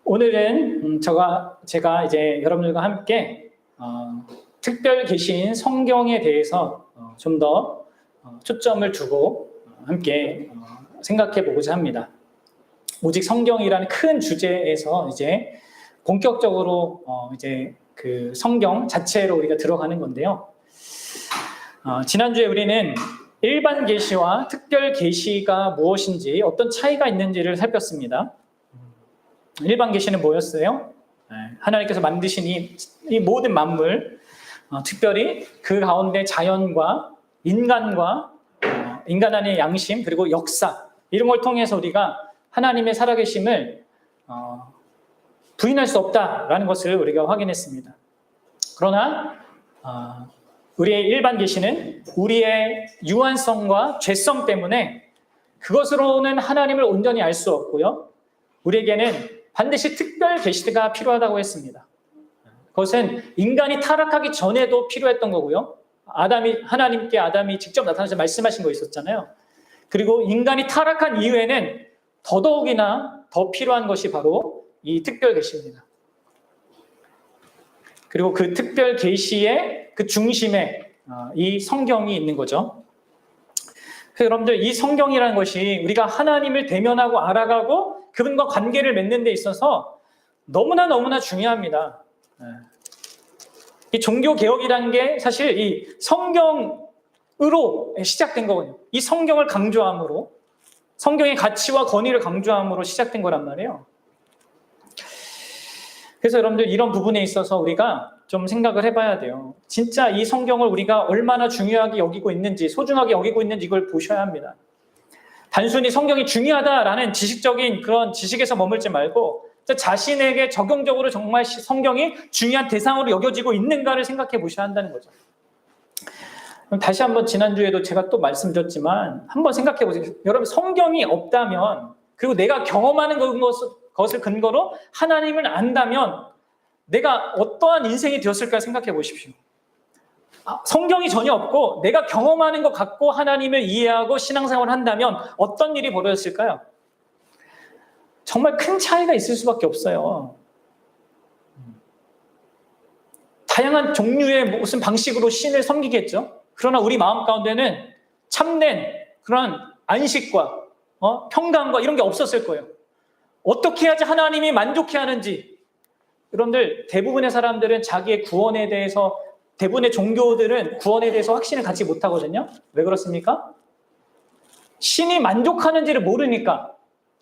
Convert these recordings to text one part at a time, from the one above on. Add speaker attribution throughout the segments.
Speaker 1: 오늘은 제가 이제 여러분들과 함께 특별 계신 성경에 대해서 좀 더 초점을 두고 함께 생각해 보고자 합니다. 오직 성경이라는 큰 주제에서 이제 본격적으로 이제 그 성경 자체로 우리가 들어가는 건데요. 지난주에 우리는 일반 계시와 특별 계시가 무엇인지, 어떤 차이가 있는지를 살폈습니다. 일반 계시는 뭐였어요? 하나님께서 만드신 이 모든 만물, 특별히 그 가운데 자연과 인간 안의 양심, 그리고 역사, 이런 걸 통해서 우리가 하나님의 살아계심을 부인할 수 없다라는 것을 우리가 확인했습니다. 그러나 우리의 일반 계시는 우리의 유한성과 죄성 때문에 그것으로는 하나님을 온전히 알 수 없고요. 우리에게는 반드시 특별 계시가 필요하다고 했습니다. 그것은 인간이 타락하기 전에도 필요했던 거고요. 하나님께 아담이 직접 나타나서 말씀하신 거 있었잖아요. 그리고 인간이 타락한 이후에는 더더욱이나 더 필요한 것이 바로 이 특별 계시입니다. 그리고 그 특별 계시의 그 중심에 이 성경이 있는 거죠. 그래서 여러분들, 이 성경이라는 것이 우리가 하나님을 대면하고 알아가고 그분과 관계를 맺는 데 있어서 너무나 중요합니다. 이 종교개혁이라는 게 사실 이 성경으로 시작된 거거든요. 이 성경을 강조함으로, 성경의 가치와 권위를 강조함으로 시작된 거란 말이에요. 그래서 여러분들, 이런 부분에 있어서 우리가 좀 생각을 해봐야 돼요. 진짜 이 성경을 우리가 얼마나 중요하게 여기고 있는지, 소중하게 여기고 있는지 이걸 보셔야 합니다. 단순히 성경이 중요하다라는 지식적인 그런 지식에서 머물지 말고 자신에게 적용적으로 정말 성경이 중요한 대상으로 여겨지고 있는가를 생각해 보셔야 한다는 거죠. 그럼 다시 한번, 지난주에도 제가 또 말씀드렸지만 한번 생각해 보세요. 여러분, 성경이 없다면, 그리고 내가 경험하는 것을 근거로 하나님을 안다면 내가 어떠한 인생이 되었을까 생각해 보십시오. 성경이 전혀 없고 내가 경험하는 것 갖고 하나님을 이해하고 신앙생활을 한다면 어떤 일이 벌어졌을까요? 정말 큰 차이가 있을 수밖에 없어요. 다양한 종류의 무슨 방식으로 신을 섬기겠죠. 그러나 우리 마음 가운데는 참된 그런 안식과 평강과 이런 게 없었을 거예요. 어떻게 해야지 하나님이 만족해 하는지. 여러분들, 대부분의 사람들은 자기의 구원에 대해서, 대부분의 종교들은 구원에 대해서 확신을 갖지 못하거든요. 왜 그렇습니까? 신이 만족하는지를 모르니까.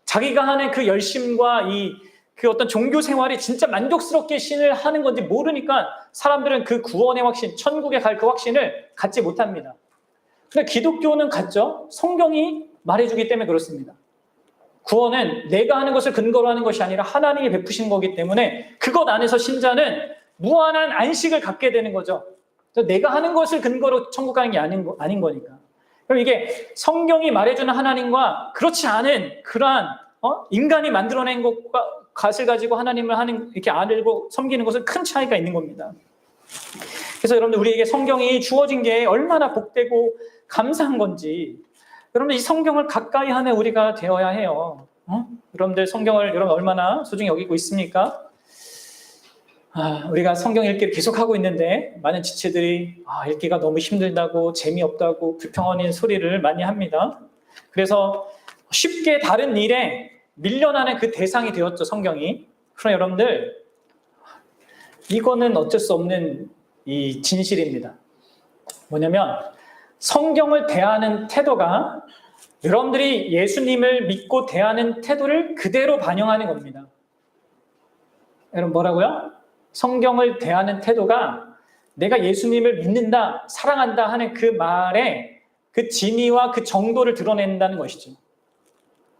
Speaker 1: 자기가 하는 그 열심과 그 어떤 종교 생활이 진짜 만족스럽게 신을 하는 건지 모르니까 사람들은 그 구원의 확신, 천국에 갈 그 확신을 갖지 못합니다. 근데 기독교는 갖죠. 성경이 말해주기 때문에 그렇습니다. 구원은 내가 하는 것을 근거로 하는 것이 아니라 하나님이 베푸신 거기 때문에 그것 안에서 신자는 무한한 안식을 갖게 되는 거죠. 내가 하는 것을 근거로 천국 가는 게 아닌 거니까. 그럼 이게 성경이 말해주는 하나님과 그렇지 않은 그러한 인간이 만들어낸 것을 가지고 하나님을 이렇게 알고 섬기는 것은 큰 차이가 있는 겁니다. 그래서 여러분들, 우리에게 성경이 주어진 게 얼마나 복되고 감사한 건지, 여러분들 이 성경을 가까이 하는 우리가 되어야 해요. 여러분들, 성경을 여러분 얼마나 소중히 여기고 있습니까? 우리가 성경 읽기를 계속하고 있는데 많은 지체들이 읽기가 너무 힘들다고, 재미없다고, 불평하는 소리를 많이 합니다. 그래서 쉽게 다른 일에 밀려나는 그 대상이 되었죠, 성경이. 그러나 여러분들, 이거는 어쩔 수 없는 이 진실입니다. 뭐냐면, 성경을 대하는 태도가 여러분들이 예수님을 믿고 대하는 태도를 그대로 반영하는 겁니다. 여러분, 뭐라고요? 성경을 대하는 태도가 내가 예수님을 믿는다, 사랑한다 하는 그 말에 그 진위와 그 정도를 드러낸다는 것이죠.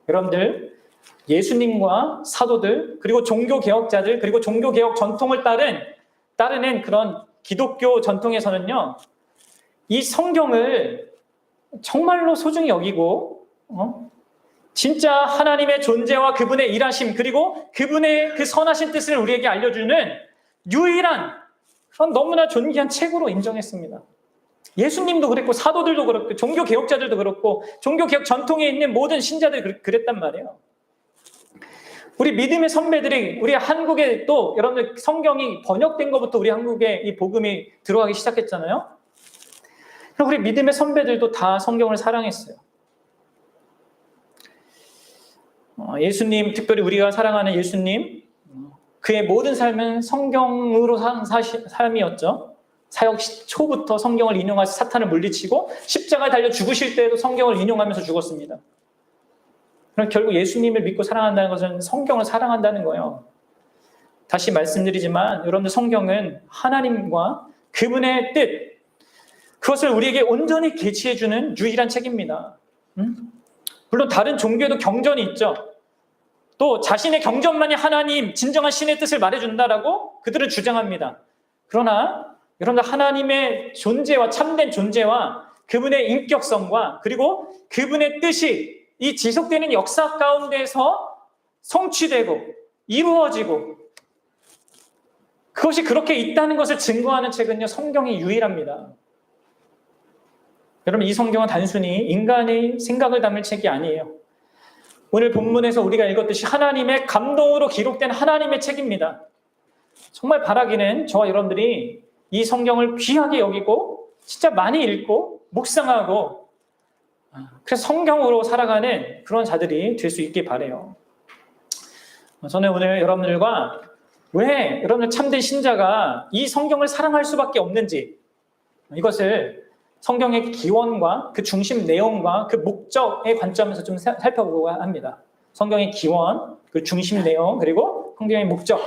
Speaker 1: 여러분들, 예수님과 사도들, 그리고 종교개혁자들, 그리고 종교개혁 전통을 따르는 그런 기독교 전통에서는요, 이 성경을 정말로 소중히 여기고 진짜 하나님의 존재와 그분의 일하심, 그리고 그분의 그 선하신 뜻을 우리에게 알려주는 유일한 그런 너무나 존귀한 책으로 인정했습니다. 예수님도 그랬고, 사도들도 그렇고, 종교개혁자들도 그렇고, 종교개혁 전통에 있는 모든 신자들이 그랬단 말이에요. 우리 믿음의 선배들이 우리 한국에 또 여러분들 성경이 번역된 것부터 우리 한국에 이 복음이 들어가기 시작했잖아요. 그럼 우리 믿음의 선배들도 다 성경을 사랑했어요. 예수님, 특별히 우리가 사랑하는 예수님, 그의 모든 삶은 성경으로 산 삶이었죠. 사역 초부터 성경을 인용하셔서 사탄을 물리치고 십자가에 달려 죽으실 때에도 성경을 인용하면서 죽었습니다. 그럼 결국 예수님을 믿고 사랑한다는 것은 성경을 사랑한다는 거예요. 다시 말씀드리지만 여러분들 성경은 하나님과 그분의 뜻, 그것을 우리에게 온전히 계시해주는 유일한 책입니다. 물론 다른 종교에도 경전이 있죠. 또 자신의 경전만이 하나님, 진정한 신의 뜻을 말해준다라고 그들은 주장합니다. 그러나 여러분들 하나님의 존재와 참된 존재와 그분의 인격성과 그리고 그분의 뜻이 이 지속되는 역사 가운데서 성취되고 이루어지고 그것이 그렇게 있다는 것을 증거하는 책은요, 성경이 유일합니다. 여러분, 이 성경은 단순히 인간의 생각을 담을 책이 아니에요. 오늘 본문에서 우리가 읽었듯이 하나님의 감동으로 기록된 하나님의 책입니다. 정말 바라기는 저와 여러분들이 이 성경을 귀하게 여기고 진짜 많이 읽고 묵상하고 그래서 성경으로 살아가는 그런 자들이 될 수 있길 바라요. 저는 오늘 여러분들과 왜 여러분들 참된 신자가 이 성경을 사랑할 수밖에 없는지 이것을 성경의 기원과 그 중심 내용과 그 목적의 관점에서 좀 살펴보고 합니다. 성경의 기원, 그 중심 내용, 그리고 성경의 목적.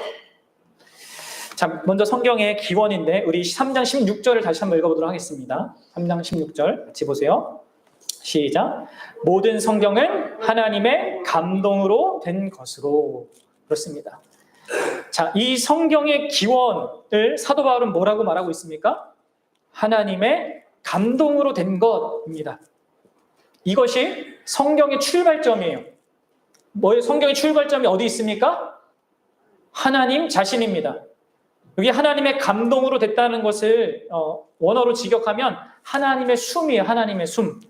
Speaker 1: 자, 먼저 성경의 기원인데 우리 3장 16절을 다시 한번 읽어보도록 하겠습니다. 3장 16절 같이 보세요. 시작. 모든 성경은 하나님의 감동으로 된 것으로. 그렇습니다. 자, 이 성경의 기원을 사도 바울은 뭐라고 말하고 있습니까? 하나님의 감동으로 된 것입니다. 이것이 성경의 출발점이에요. 뭐예요? 성경의 출발점이 어디 있습니까? 하나님 자신입니다. 여기 하나님의 감동으로 됐다는 것을 원어로 직역하면 하나님의 숨이에요. 하나님의 숨.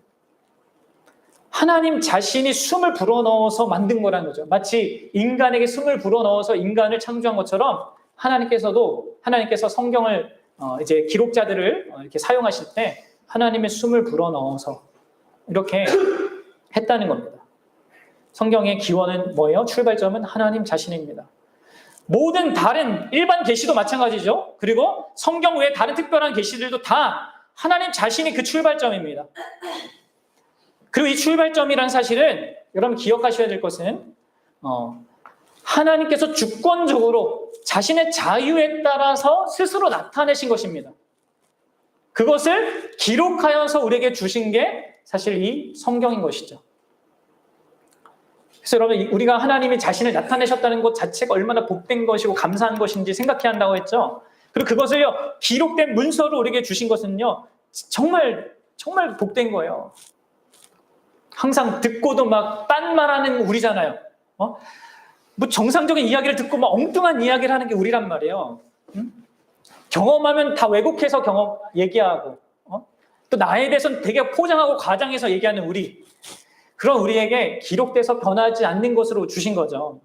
Speaker 1: 하나님 자신이 숨을 불어넣어서 만든 거라는 거죠. 마치 인간에게 숨을 불어넣어서 인간을 창조한 것처럼 하나님께서 성경을 이제 기록자들을 이렇게 사용하실 때 하나님의 숨을 불어넣어서 이렇게 했다는 겁니다. 성경의 기원은 뭐예요? 출발점은 하나님 자신입니다. 모든 다른 일반 계시도 마찬가지죠. 그리고 성경 외에 다른 특별한 계시들도 다 하나님 자신이 그 출발점입니다. 그리고 이 출발점이라는 사실은 여러분 기억하셔야 될 것은 하나님께서 주권적으로 자신의 자유에 따라서 스스로 나타내신 것입니다. 그것을 기록하여서 우리에게 주신 게 사실 이 성경인 것이죠. 그래서 여러분 우리가 하나님이 자신을 나타내셨다는 것 자체가 얼마나 복된 것이고 감사한 것인지 생각해야 한다고 했죠. 그리고 그것을요 기록된 문서로 우리에게 주신 것은요 정말 복된 거예요. 항상 듣고도 막 딴 말하는 우리잖아요. 뭐 정상적인 이야기를 듣고 막 엉뚱한 이야기를 하는 게 우리란 말이에요. 경험하면 다 왜곡해서 얘기하고 또 나에 대해서는 되게 포장하고 과장해서 얘기하는 우리. 그런 우리에게 기록돼서 변하지 않는 것으로 주신 거죠.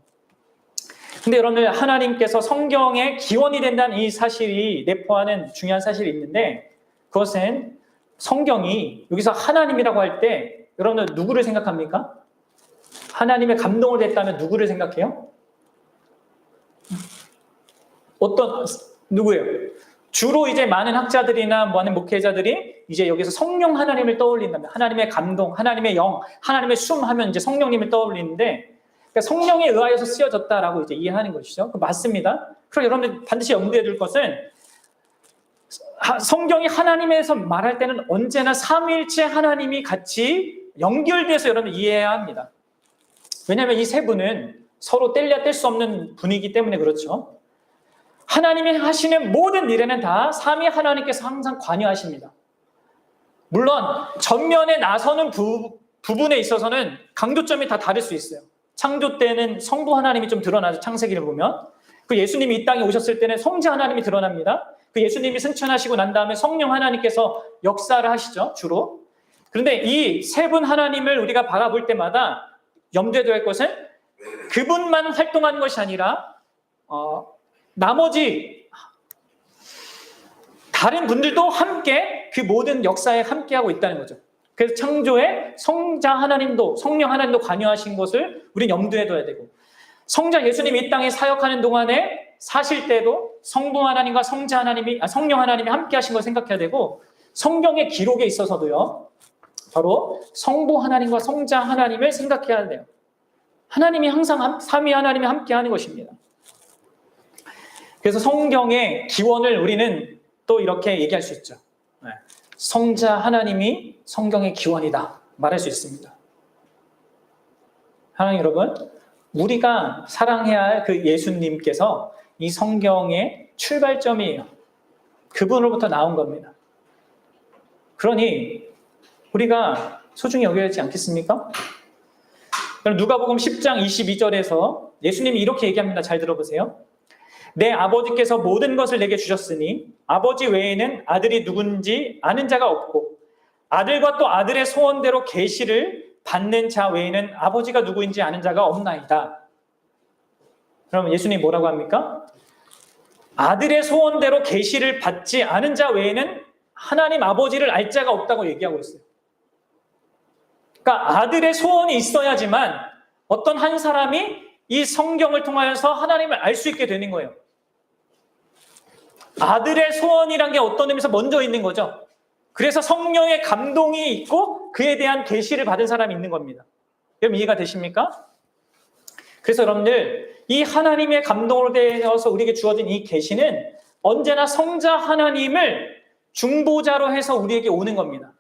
Speaker 1: 근데 여러분들 하나님께서 성경의 기원이 된다는 이 사실이 내포하는 중요한 사실이 있는데 그것은 성경이 여기서 하나님이라고 할 때 여러분들 누구를 생각합니까? 하나님의 감동을 됐다면 누구를 생각해요? 누구예요? 주로 이제 많은 학자들이나 많은 목회자들이 이제 여기서 성령 하나님을 떠올린다면 하나님의 감동, 하나님의 영, 하나님의 숨 하면 이제 성령님을 떠올리는데 그러니까 성령에 의하여서 쓰여졌다라고 이제 이해하는 것이죠. 맞습니다. 그럼 여러분들 반드시 염두에 둘 것은 성경이 하나님에서 말할 때는 언제나 삼위일체 하나님이 같이 연결돼서 여러분 이해해야 합니다. 왜냐하면 이 세 분은 서로 뗄래야 뗄 수 없는 분이기 때문에 그렇죠. 하나님이 하시는 모든 일에는 다 삼위 하나님께서 항상 관여하십니다. 물론 전면에 나서는 부분에 있어서는 강조점이 다 다를 수 있어요. 창조 때는 성부 하나님이 좀 드러나죠. 창세기를 보면. 그 예수님이 이 땅에 오셨을 때는 성자 하나님이 드러납니다. 그 예수님이 승천하시고 난 다음에 성령 하나님께서 역사를 하시죠. 주로. 그런데 이 세 분 하나님을 우리가 바라볼 때마다 염두에 둬야 할 것은 그분만 활동하는 것이 아니라 나머지 다른 분들도 함께 그 모든 역사에 함께하고 있다는 거죠. 그래서 창조에 성자 하나님도, 성령 하나님도 관여하신 것을 우리는 염두에 둬야 되고, 성자 예수님이 이 땅에 사역하는 동안에 사실 때도 성부 하나님과 성령 하나님이 함께하신 걸 생각해야 되고, 성경의 기록에 있어서도요, 바로 성부 하나님과 성자 하나님을 생각해야 돼요. 하나님이 항상 삼위 하나님이 함께하는 것입니다. 그래서 성경의 기원을 우리는 또 이렇게 얘기할 수 있죠. 성자 하나님이 성경의 기원이다 말할 수 있습니다. 하나님 여러분, 우리가 사랑해야 할 그 예수님께서 이 성경의 출발점이에요. 그분으로부터 나온 겁니다. 그러니 우리가 소중히 여겨야 하지 않겠습니까? 누가복음 10장 22절에서 예수님이 이렇게 얘기합니다. 잘 들어보세요. 내 아버지께서 모든 것을 내게 주셨으니 아버지 외에는 아들이 누군지 아는 자가 없고 아들과 또 아들의 소원대로 계시를 받는 자 외에는 아버지가 누구인지 아는 자가 없나이다. 그럼 예수님이 뭐라고 합니까? 아들의 소원대로 계시를 받지 않은 자 외에는 하나님 아버지를 알 자가 없다고 얘기하고 있어요. 그러니까 아들의 소원이 있어야지만 어떤 한 사람이 이 성경을 통하여서 하나님을 알 수 있게 되는 거예요. 아들의 소원이란 게 어떤 의미에서 먼저 있는 거죠. 그래서 성령의 감동이 있고 그에 대한 계시를 받은 사람이 있는 겁니다. 여러분 이해가 되십니까? 그래서 여러분들 이 하나님의 감동으로 되어서 우리에게 주어진 이 계시는 언제나 성자 하나님을 중보자로 해서 우리에게 오는 겁니다.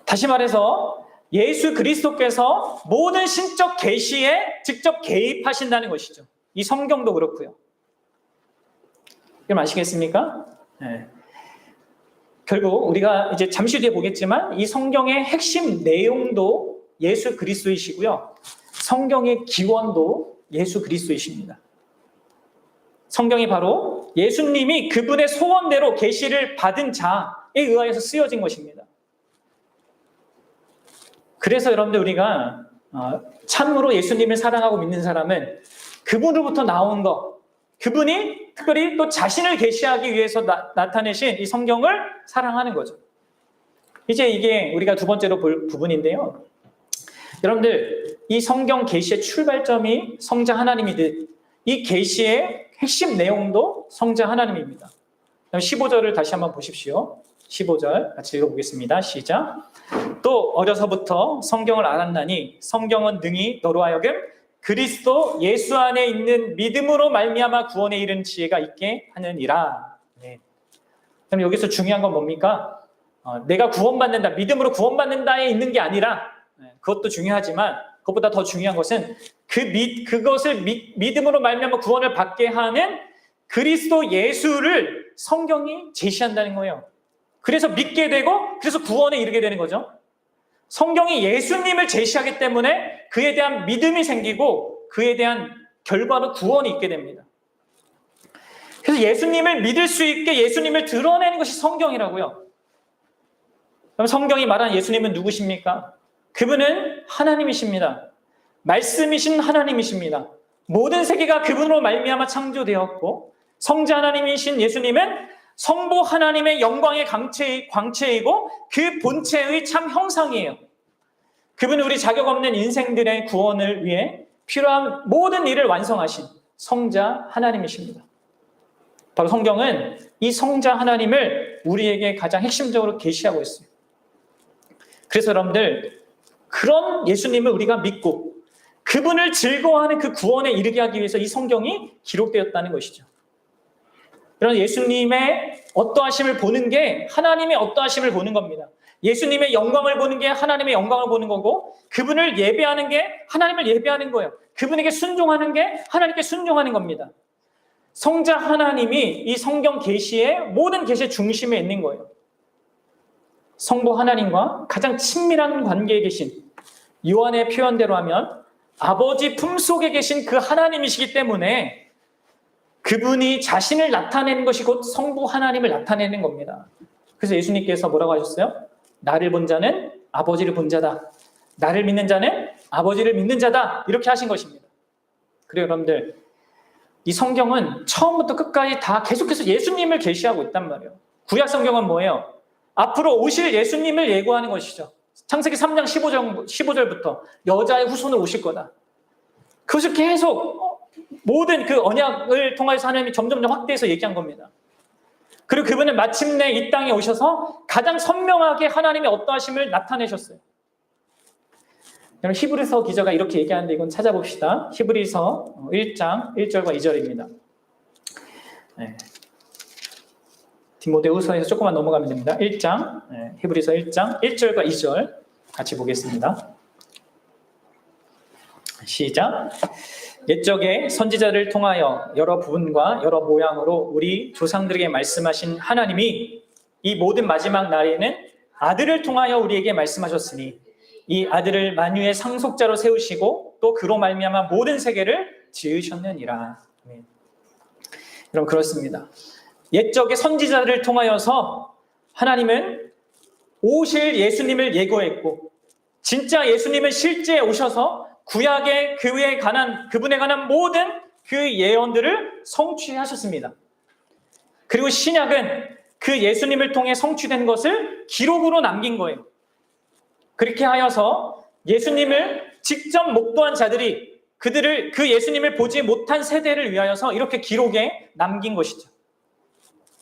Speaker 1: 다시 말해서 예수 그리스도께서 모든 신적 계시에 직접 개입하신다는 것이죠. 이 성경도 그렇고요. 여러분 아시겠습니까? 네. 결국 우리가 이제 잠시 뒤에 보겠지만 이 성경의 핵심 내용도 예수 그리스도이시고요. 성경의 기원도 예수 그리스도이십니다. 성경이 바로 예수님이 그분의 소원대로 계시를 받은 자에 의하여서 쓰여진 것입니다. 그래서 여러분들 우리가 참으로 예수님을 사랑하고 믿는 사람은 그분으로부터 나온 것, 그분이 특별히 또 자신을 계시하기 위해서 나타내신 이 성경을 사랑하는 거죠. 이제 이게 우리가 두 번째로 볼 부분인데요. 여러분들 이 성경 계시의 출발점이 성자 하나님이듯 이 계시의 핵심 내용도 성자 하나님입니다. 15절을 다시 한번 보십시오. 15절 같이 읽어보겠습니다. 시작. 또 어려서부터 성경을 알았나니 성경은 능히 너로 하여금 그리스도 예수 안에 있는 믿음으로 말미암아 구원에 이른 지혜가 있게 하느니라. 네. 그럼 여기서 중요한 건 뭡니까? 내가 구원받는다, 믿음으로 구원받는다에 있는 게 아니라, 그것도 중요하지만 그것보다 더 중요한 것은 그것을 믿음으로 말미암아 구원을 받게 하는 그리스도 예수를 성경이 제시한다는 거예요. 그래서 믿게 되고 그래서 구원에 이르게 되는 거죠. 성경이 예수님을 제시하기 때문에 그에 대한 믿음이 생기고 그에 대한 결과로 구원이 있게 됩니다. 그래서 예수님을 믿을 수 있게 예수님을 드러내는 것이 성경이라고요. 그럼 성경이 말하는 예수님은 누구십니까? 그분은 하나님이십니다. 말씀이신 하나님이십니다. 모든 세계가 그분으로 말미암아 창조되었고 성자 하나님이신 예수님은 성부 하나님의 영광의 광채이고 그 본체의 참 형상이에요. 그분은 우리 자격 없는 인생들의 구원을 위해 필요한 모든 일을 완성하신 성자 하나님이십니다. 바로 성경은 이 성자 하나님을 우리에게 가장 핵심적으로 계시하고 있어요. 그래서 여러분들 그런 예수님을 우리가 믿고 그분을 즐거워하는 그 구원에 이르게 하기 위해서 이 성경이 기록되었다는 것이죠. 그런 예수님의 어떠하심을 보는 게 하나님의 어떠하심을 보는 겁니다. 예수님의 영광을 보는 게 하나님의 영광을 보는 거고 그분을 예배하는 게 하나님을 예배하는 거예요. 그분에게 순종하는 게 하나님께 순종하는 겁니다. 성자 하나님이 이 성경 계시의 모든 계시의 중심에 있는 거예요. 성부 하나님과 가장 친밀한 관계에 계신 요한의 표현대로 하면 아버지 품속에 계신 그 하나님이시기 때문에 그분이 자신을 나타내는 것이 곧 성부 하나님을 나타내는 겁니다. 그래서 예수님께서 뭐라고 하셨어요? 나를 본 자는 아버지를 본 자다. 나를 믿는 자는 아버지를 믿는 자다. 이렇게 하신 것입니다. 그래요, 여러분들. 이 성경은 처음부터 끝까지 다 계속해서 예수님을 계시하고 있단 말이에요. 구약 성경은 뭐예요? 앞으로 오실 예수님을 예고하는 것이죠. 창세기 3장 15절부터 여자의 후손으로 오실 거다. 그것을 계속 모든 그 언약을 통해서 하나님이 점점 확대해서 얘기한 겁니다. 그리고 그분은 마침내 이 땅에 오셔서 가장 선명하게 하나님의 어떠하심을 나타내셨어요. 여러분, 히브리서 기자가 이렇게 얘기하는데 이건 찾아봅시다. 히브리서 1장 1절과 2절입니다. 네. 디모데후서에서 조금만 넘어가면 됩니다. 1장, 히브리서 1장 1절과 2절 같이 보겠습니다. 시작. 옛적에 선지자를 통하여 여러 부분과 여러 모양으로 우리 조상들에게 말씀하신 하나님이 이 모든 마지막 날에는 아들을 통하여 우리에게 말씀하셨으니 이 아들을 만유의 상속자로 세우시고 또 그로 말미암아 모든 세계를 지으셨느니라. 여러분, 그렇습니다. 옛적의 선지자들을 통하여서 하나님은 오실 예수님을 예고했고 진짜 예수님은 실제 오셔서 구약의 그분에 관한 모든 그 예언들을 성취하셨습니다. 그리고 신약은 그 예수님을 통해 성취된 것을 기록으로 남긴 거예요. 그렇게 하여서 예수님을 직접 목도한 자들이 그 예수님을 보지 못한 세대를 위하여서 이렇게 기록에 남긴 것이죠.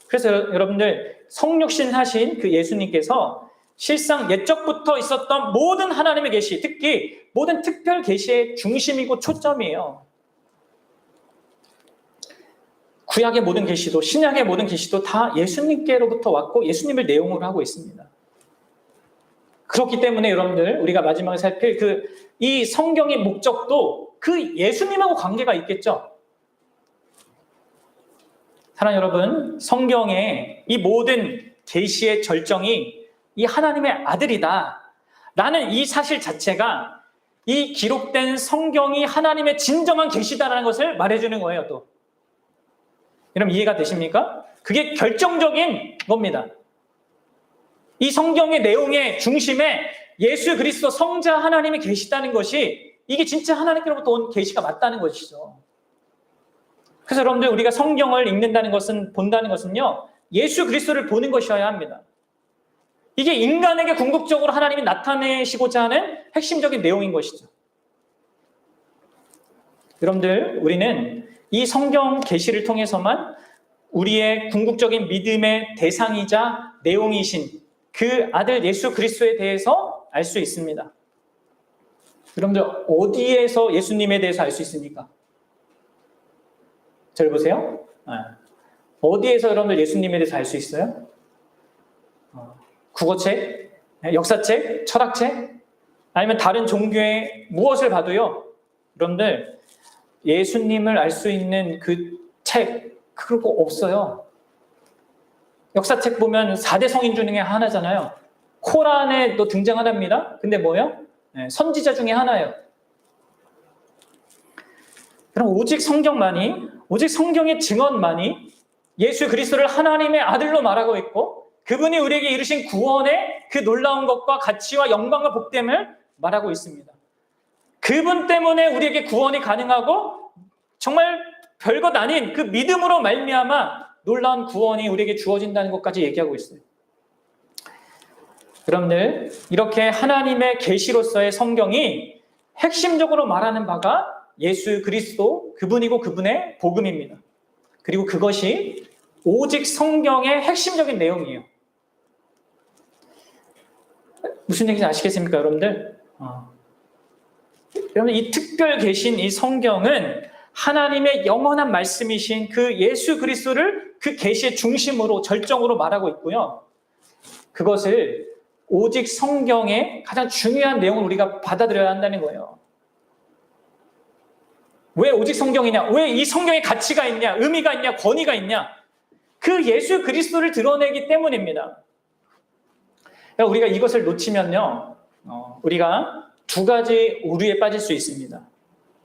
Speaker 1: 그래서 여러분들, 성육신 하신 그 예수님께서 실상 옛적부터 있었던 모든 하나님의 계시, 특히 모든 특별 계시의 중심이고 초점이에요. 구약의 모든 계시도 신약의 모든 계시도 다 예수님께로부터 왔고 예수님을 내용으로 하고 있습니다. 그렇기 때문에 여러분들, 우리가 마지막에 살필 이 성경의 목적도 그 예수님하고 관계가 있겠죠. 사랑하는 여러분, 성경의 이 모든 계시의 절정이 이 하나님의 아들이다 라는 이 사실 자체가 이 기록된 성경이 하나님의 진정한 계시다라는 것을 말해주는 거예요. 또 여러분, 이해가 되십니까? 그게 결정적인 겁니다. 이 성경의 내용의 중심에 예수 그리스도 성자 하나님이 계시다는 것이 이게 진짜 하나님께로부터 온 계시가 맞다는 것이죠. 그래서 여러분들, 우리가 성경을 읽는다는 것은, 본다는 것은요, 예수 그리스도를 보는 것이어야 합니다. 이게 인간에게 궁극적으로 하나님이 나타내시고자 하는 핵심적인 내용인 것이죠. 여러분들, 우리는 이 성경 계시를 통해서만 우리의 궁극적인 믿음의 대상이자 내용이신 그 아들 예수 그리스도에 대해서 알 수 있습니다. 여러분들, 어디에서 예수님에 대해서 알 수 있습니까? 잘 보세요. 어디에서 여러분들 예수님에 대해서 알 수 있어요? 국어책, 역사책, 철학책, 아니면 다른 종교의 무엇을 봐도요, 여러분들, 예수님을 알 수 있는 그 책, 그거 없어요. 역사책 보면 4대 성인 중에 하나잖아요. 코란에도 등장하답니다. 근데 뭐예요? 선지자 중에 하나예요. 그럼 오직 성경만이, 오직 성경의 증언만이 예수 그리스도를 하나님의 아들로 말하고 있고 그분이 우리에게 이루신 구원의 그 놀라운 것과 가치와 영광과 복됨을 말하고 있습니다. 그분 때문에 우리에게 구원이 가능하고 정말 별것 아닌 그 믿음으로 말미암아 놀라운 구원이 우리에게 주어진다는 것까지 얘기하고 있어요. 여러분들, 이렇게 하나님의 계시로서의 성경이 핵심적으로 말하는 바가 예수 그리스도, 그분이고 그분의 복음입니다. 그리고 그것이 오직 성경의 핵심적인 내용이에요. 무슨 얘기인지 아시겠습니까, 여러분들? 여러분, 이 특별 계신 이 성경은 하나님의 영원한 말씀이신 그 예수 그리스도를 그 계시의 중심으로, 절정으로 말하고 있고요. 그것을 오직 성경의 가장 중요한 내용을 우리가 받아들여야 한다는 거예요. 왜 오직 성경이냐? 왜 이 성경에 가치가 있냐? 의미가 있냐? 권위가 있냐? 그 예수 그리스도를 드러내기 때문입니다. 우리가 이것을 놓치면요, 우리가 두 가지 오류에 빠질 수 있습니다.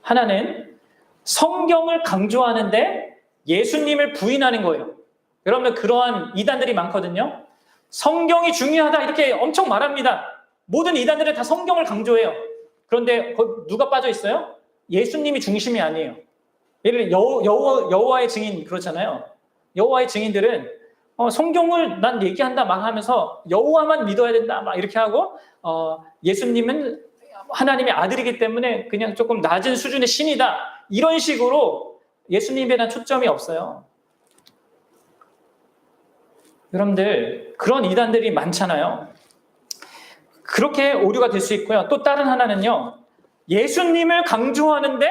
Speaker 1: 하나는 성경을 강조하는데 예수님을 부인하는 거예요. 여러분들, 그러한 이단들이 많거든요. 성경이 중요하다 이렇게 엄청 말합니다. 모든 이단들은 다 성경을 강조해요. 그런데 누가 빠져 있어요? 예수님이 중심이 아니에요. 예를 들어 여호와의 증인 그렇잖아요. 여호와의 증인들은 성경을 난 얘기한다 막 하면서 여호와만 믿어야 된다 막 이렇게 하고 예수님은 하나님의 아들이기 때문에 그냥 조금 낮은 수준의 신이다 이런 식으로 예수님에 대한 초점이 없어요. 여러분들 그런 이단들이 많잖아요. 그렇게 오류가 될 수 있고요. 또 다른 하나는요. 예수님을 강조하는데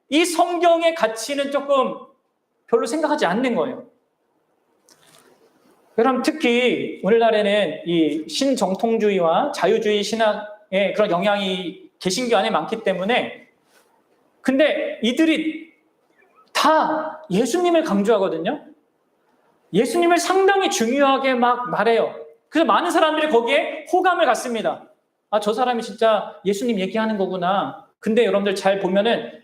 Speaker 1: 이 성경의 가치는 조금 별로 생각하지 않는 거예요. 그럼 특히 오늘날에는 이 신정통주의와 자유주의 신학의 그런 영향이 개신교 안에 많기 때문에 근데 이들이 다 예수님을 강조하거든요. 예수님을 상당히 중요하게 막 말해요. 그래서 많은 사람들이 거기에 호감을 갖습니다. 아, 저 사람이 진짜 예수님 얘기하는 거구나. 근데 여러분들 잘 보면은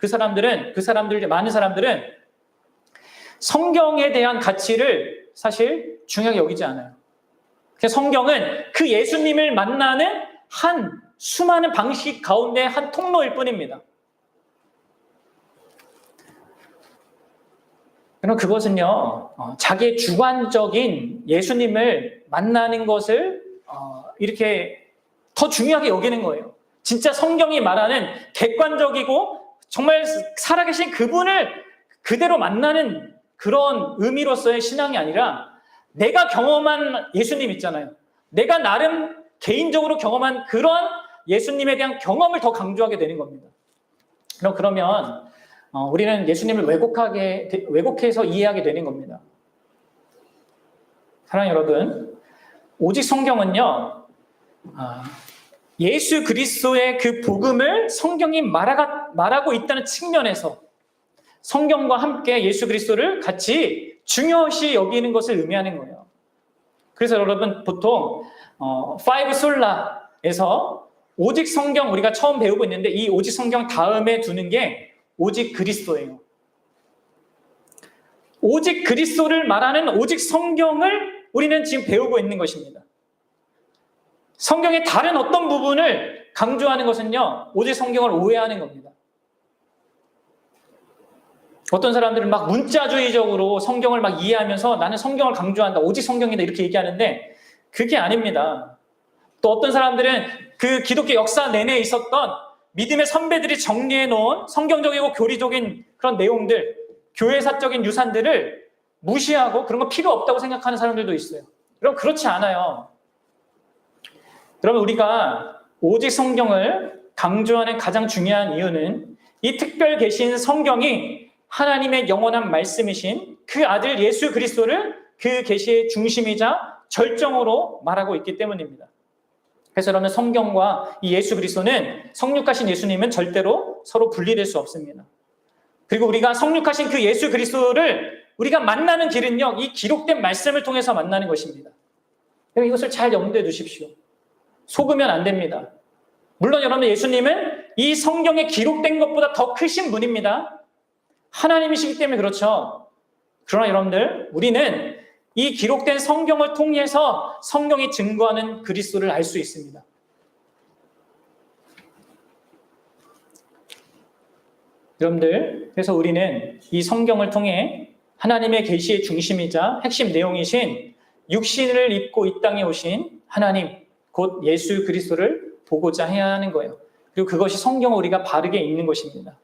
Speaker 1: 많은 사람들은 성경에 대한 가치를 사실 중요하게 여기지 않아요. 성경은 그 예수님을 만나는 한 수많은 방식 가운데 한 통로일 뿐입니다. 그럼 그것은요, 자기의 주관적인 예수님을 만나는 것을 이렇게 더 중요하게 여기는 거예요. 진짜 성경이 말하는 객관적이고 정말 살아계신 그분을 그대로 만나는 그런 의미로서의 신앙이 아니라 내가 경험한 예수님 있잖아요. 내가 나름 개인적으로 경험한 그런 예수님에 대한 경험을 더 강조하게 되는 겁니다. 그러면 우리는 예수님을 왜곡해서 이해하게 되는 겁니다. 사랑하는 여러분, 오직 성경은요, 예수 그리스도의 그 복음을 성경이 말하고 있다는 측면에서 성경과 함께 예수 그리스도를 같이 중요시 여기는 것을 의미하는 거예요. 그래서 여러분 보통 파이브 솔라에서 오직 성경 우리가 처음 배우고 있는데 이 오직 성경 다음에 두는 게 오직 그리스도예요. 오직 그리스도를 말하는 오직 성경을 우리는 지금 배우고 있는 것입니다. 성경의 다른 어떤 부분을 강조하는 것은요, 오직 성경을 오해하는 겁니다. 어떤 사람들은 막 문자주의적으로 성경을 막 이해하면서 나는 성경을 강조한다, 오직 성경이다 이렇게 얘기하는데 그게 아닙니다. 또 어떤 사람들은 그 기독교 역사 내내 있었던 믿음의 선배들이 정리해 놓은 성경적이고 교리적인 그런 내용들, 교회사적인 유산들을 무시하고 그런 거 필요 없다고 생각하는 사람들도 있어요. 여러분 그렇지 않아요. 여러분 우리가 오직 성경을 강조하는 가장 중요한 이유는 이 특별 계신 성경이 하나님의 영원한 말씀이신 그 아들 예수 그리스도를 그 계시의 중심이자 절정으로 말하고 있기 때문입니다. 그래서 여러분 성경과 이 예수 그리스도는 성육하신 예수님은 절대로 서로 분리될 수 없습니다. 그리고 우리가 성육하신 그 예수 그리스도를 우리가 만나는 길은요, 이 기록된 말씀을 통해서 만나는 것입니다. 이것을 잘 염두에 두십시오. 속으면 안 됩니다. 물론 여러분 예수님은 이 성경에 기록된 것보다 더 크신 분입니다. 하나님이시기 때문에 그렇죠. 그러나 여러분들 우리는 이 기록된 성경을 통해서 성경이 증거하는 그리스도를 알 수 있습니다. 여러분들 그래서 우리는 이 성경을 통해 하나님의 계시의 중심이자 핵심 내용이신 육신을 입고 이 땅에 오신 하나님 곧 예수 그리스도를 보고자 해야 하는 거예요. 그리고 그것이 성경을 우리가 바르게 읽는 것입니다.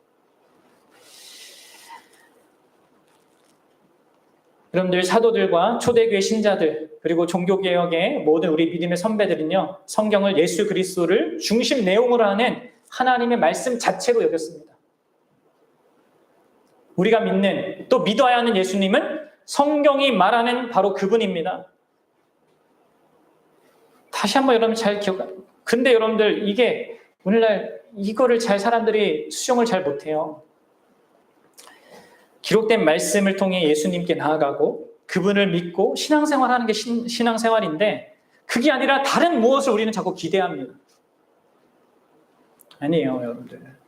Speaker 1: 여러분들 사도들과 초대교회 신자들 그리고 종교개혁의 모든 우리 믿음의 선배들은요, 성경을 예수 그리스도를 중심 내용으로 하는 하나님의 말씀 자체로 여겼습니다. 우리가 믿는 또 믿어야 하는 예수님은 성경이 말하는 바로 그분입니다. 다시 한번 여러분 잘 근데 여러분들 이게 오늘날 이거를 사람들이 수용을 잘 못해요. 기록된 말씀을 통해 예수님께 나아가고 그분을 믿고 신앙생활하는 게 신앙생활인데 그게 아니라 다른 무엇을 우리는 자꾸 기대합니다. 아니에요, 여러분들.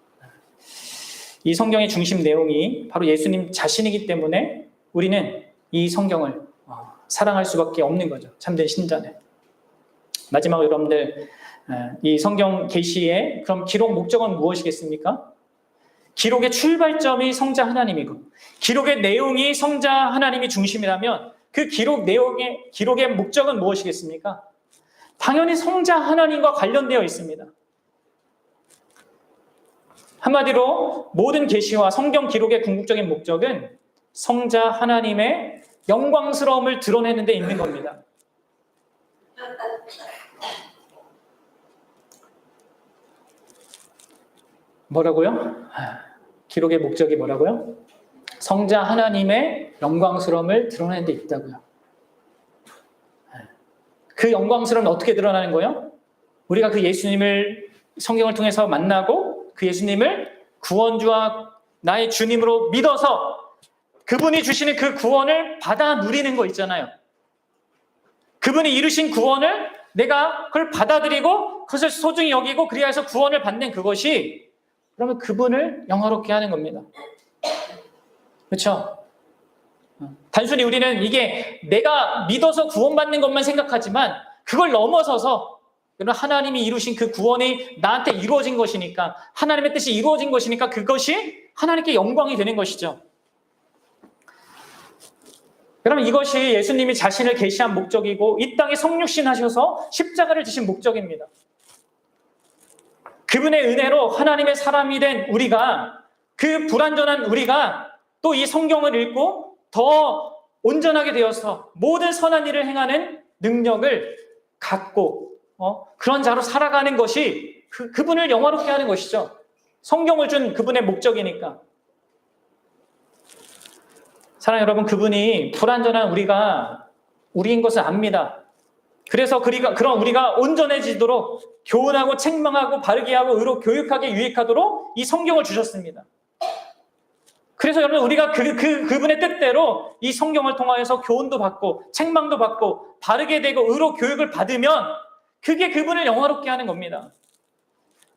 Speaker 1: 이 성경의 중심 내용이 바로 예수님 자신이기 때문에 우리는 이 성경을 사랑할 수밖에 없는 거죠. 참된 신자는. 마지막으로 여러분들 이 성경 계시의 그럼 기록 목적은 무엇이겠습니까? 기록의 출발점이 성자 하나님이고 기록의 내용이 성자 하나님이 중심이라면 그 기록의 목적은 무엇이겠습니까? 당연히 성자 하나님과 관련되어 있습니다. 한마디로 모든 계시와 성경 기록의 궁극적인 목적은 성자 하나님의 영광스러움을 드러내는 데 있는 겁니다. 뭐라고요? 기록의 목적이 뭐라고요? 성자 하나님의 영광스러움을 드러내는 데 있다고요. 그 영광스러움은 어떻게 드러나는 거예요? 우리가 그 예수님을 성경을 통해서 만나고 그 예수님을 구원주와 나의 주님으로 믿어서 그분이 주시는 그 구원을 받아 누리는 거 있잖아요. 그분이 이루신 구원을 내가 그걸 받아들이고 그것을 소중히 여기고 그리하여 구원을 받는 그것이 그러면 그분을 영화롭게 하는 겁니다. 그렇죠? 단순히 우리는 이게 내가 믿어서 구원받는 것만 생각하지만 그걸 넘어서서 하나님이 이루신 그 구원이 나한테 이루어진 것이니까 하나님의 뜻이 이루어진 것이니까 그것이 하나님께 영광이 되는 것이죠. 그러면 이것이 예수님이 자신을 계시한 목적이고 이 땅에 성육신 하셔서 십자가를 지신 목적입니다. 그분의 은혜로 하나님의 사람이 된 우리가 그 불완전한 우리가 또 이 성경을 읽고 더 온전하게 되어서 모든 선한 일을 행하는 능력을 갖고 그런 자로 살아가는 것이 그분을 영화롭게 하는 것이죠. 성경을 준 그분의 목적이니까. 사랑하는 여러분, 그분이 불완전한 우리가 우리인 것을 압니다. 그래서 그런 우리가 온전해지도록 교훈하고 책망하고 바르게 하고 의로 교육하게 유익하도록 이 성경을 주셨습니다. 그래서 여러분 우리가 그분의 뜻대로 이 성경을 통하여서 교훈도 받고 책망도 받고 바르게 되고 의로 교육을 받으면 그게 그분을 영화롭게 하는 겁니다.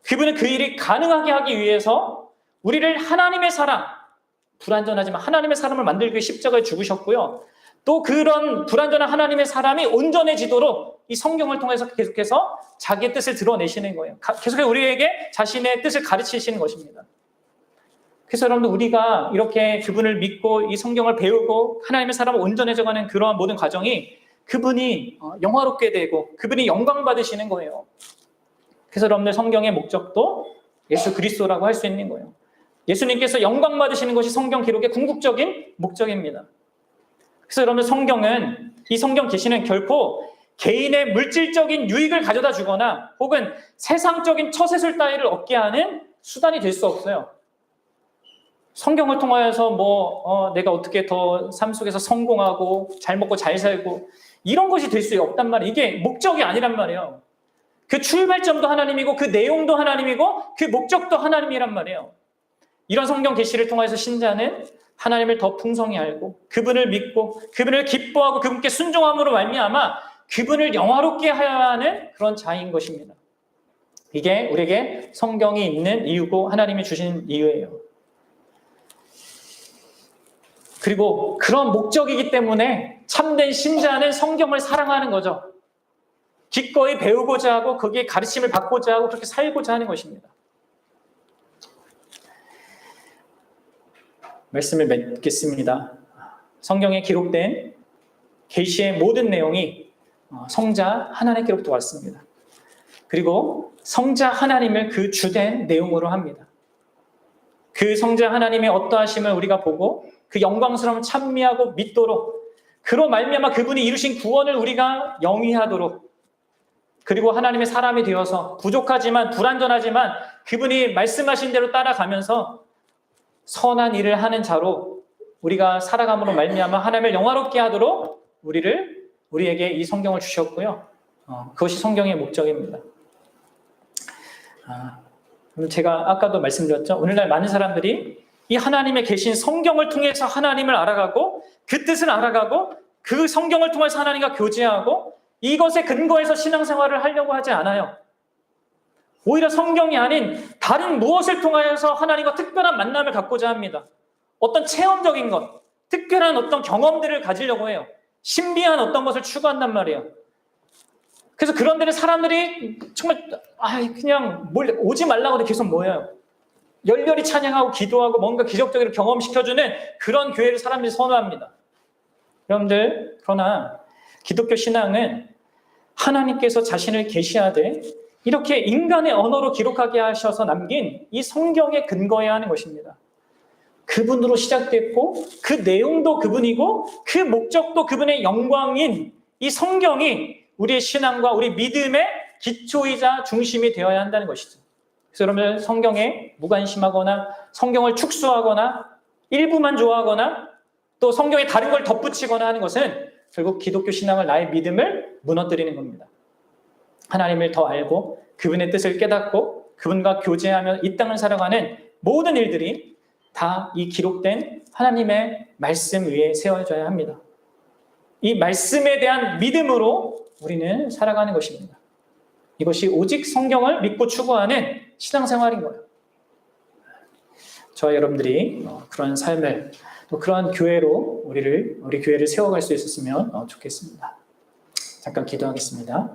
Speaker 1: 그분은 그 일이 가능하게 하기 위해서 우리를 하나님의 사람, 불완전하지만 하나님의 사람을 만들기 위해 십자가에 죽으셨고요. 또 그런 불완전한 하나님의 사람이 온전해지도록 이 성경을 통해서 계속해서 자기의 뜻을 드러내시는 거예요. 계속해서 우리에게 자신의 뜻을 가르치시는 것입니다. 그래서 여러분들 우리가 이렇게 그분을 믿고 이 성경을 배우고 하나님의 사람을 온전해져가는 그러한 모든 과정이 그분이 영화롭게 되고 그분이 영광 받으시는 거예요. 그래서 여러분들 성경의 목적도 예수 그리스도라고 할 수 있는 거예요. 예수님께서 영광 받으시는 것이 성경 기록의 궁극적인 목적입니다. 그래서 여러분들 성경은 이 성경 계시는 결코 개인의 물질적인 유익을 가져다 주거나 혹은 세상적인 처세술 따위를 얻게 하는 수단이 될 수 없어요. 성경을 통하여서 내가 어떻게 더 삶 속에서 성공하고 잘 먹고 잘 살고 이런 것이 될 수 없단 말이에요. 이게 목적이 아니란 말이에요. 그 출발점도 하나님이고 그 내용도 하나님이고 그 목적도 하나님이란 말이에요. 이런 성경 계시를 통해서 신자는 하나님을 더 풍성히 알고 그분을 믿고 그분을 기뻐하고 그분께 순종함으로 말미암아 그분을 영화롭게 하여야 하는 그런 자인 것입니다. 이게 우리에게 성경이 있는 이유고 하나님이 주신 이유예요. 그리고 그런 목적이기 때문에 참된 신자는 성경을 사랑하는 거죠. 기꺼이 배우고자 하고 거기에 가르침을 받고자 하고 그렇게 살고자 하는 것입니다. 말씀을 맺겠습니다. 성경에 기록된 계시의 모든 내용이 성자 하나님의 기록도 왔습니다. 그리고 성자 하나님을 그 주된 내용으로 합니다. 그 성자 하나님의 어떠하심을 우리가 보고 그 영광스러움을 찬미하고 믿도록 그로 말미암아 그분이 이루신 구원을 우리가 영위하도록 그리고 하나님의 사람이 되어서 부족하지만 불완전하지만 그분이 말씀하신 대로 따라가면서 선한 일을 하는 자로 우리가 살아감으로 말미암아 하나님을 영화롭게 하도록 우리에게 이 성경을 주셨고요. 그것이 성경의 목적입니다. 제가 아까도 말씀드렸죠. 오늘날 많은 사람들이 이 하나님의 계신 성경을 통해서 하나님을 알아가고 그 뜻을 알아가고 그 성경을 통해서 하나님과 교제하고 이것에 근거해서 신앙생활을 하려고 하지 않아요. 오히려 성경이 아닌 다른 무엇을 통하여서 하나님과 특별한 만남을 갖고자 합니다. 어떤 체험적인 것, 특별한 어떤 경험들을 가지려고 해요. 신비한 어떤 것을 추구한단 말이에요. 그래서 그런 데는 사람들이 정말 그냥 오지 말라고 계속 모여요. 열렬히 찬양하고 기도하고 뭔가 기적적으로 경험시켜주는 그런 교회를 사람들이 선호합니다. 여러분들, 그러나 기독교 신앙은 하나님께서 자신을 계시하되 이렇게 인간의 언어로 기록하게 하셔서 남긴 이 성경에 근거해야 하는 것입니다. 그분으로 시작됐고 그 내용도 그분이고 그 목적도 그분의 영광인 이 성경이 우리의 신앙과 우리 믿음의 기초이자 중심이 되어야 한다는 것이죠. 그래서 여러분, 성경에 무관심하거나 성경을 축소하거나 일부만 좋아하거나 또 성경에 다른 걸 덧붙이거나 하는 것은 결국 기독교 신앙을, 나의 믿음을 무너뜨리는 겁니다. 하나님을 더 알고 그분의 뜻을 깨닫고 그분과 교제하며 이 땅을 살아가는 모든 일들이 다 이 기록된 하나님의 말씀 위에 세워져야 합니다. 이 말씀에 대한 믿음으로 우리는 살아가는 것입니다. 이것이 오직 성경을 믿고 추구하는 신앙생활인 거예요. 저와 여러분들이 그런 삶을, 또 그런 교회로 우리 교회를 세워갈 수 있었으면 좋겠습니다. 잠깐 기도하겠습니다.